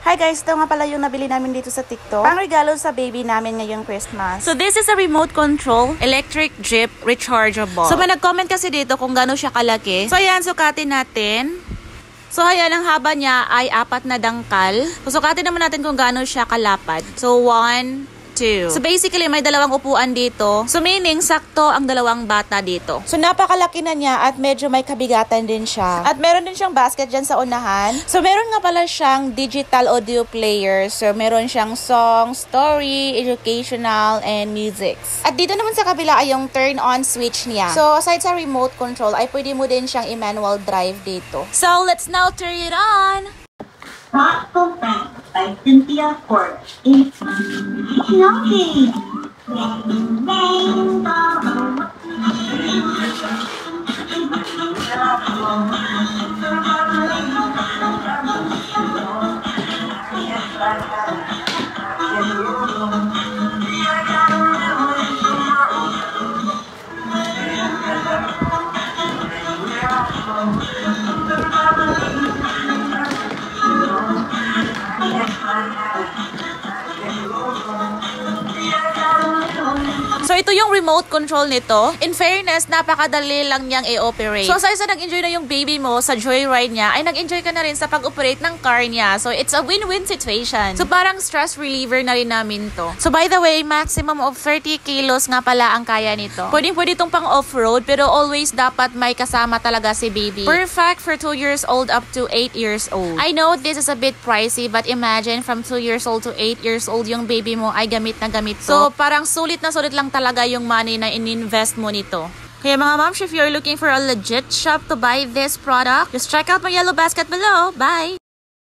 Hi guys, ito nga pala yung nabili namin dito sa TikTok. Pang regalo sa baby namin ngayong Christmas. So this is a remote control, electric jeep, rechargeable. So may nag-comment kasi dito kung gaano siya kalaki. So ayan, sukatin natin. So ayan, ang haba niya ay 4 na dangkal. So sukatin naman natin kung gaano siya kalapad. So 1, 2. So basically, may dalawang upuan dito. So meaning, sakto ang dalawang bata dito. So napakalaki na niya at medyo may kabigatan din siya. At meron din siyang basket dyan sa unahan. So meron nga pala siyang digital audio player. So meron siyang song, story, educational, and music. At dito naman sa kabila ay yung turn on switch niya. So aside sa remote control, ay pwede mo din siyang i-manual drive dito. So let's now turn it on. Thoughtful Thanks by Cynthia Ford. It's Snowy. So ito yung remote control nito. In fairness, napakadali lang niyang i-operate. So aside sa nag-enjoy na yung baby mo sa joyride niya, ay nag-enjoy ka na rin sa pag-operate ng car niya. So it's a win-win situation. So parang stress reliever na rin namin to. So by the way, maximum of 30 kilos nga pala ang kaya nito. Pwede itong pang off-road, pero always dapat may kasama talaga si baby. Perfect for 2 years old up to 8 years old. I know this is a bit pricey, but imagine from 2 years old to 8 years old yung baby mo ay gamit na gamit to. So parang sulit na sulit lang talaga yung money na in-invest mo nito. Kaya mga moms, if you're looking for a legit shop to buy this product, just check out my yellow basket below. Bye!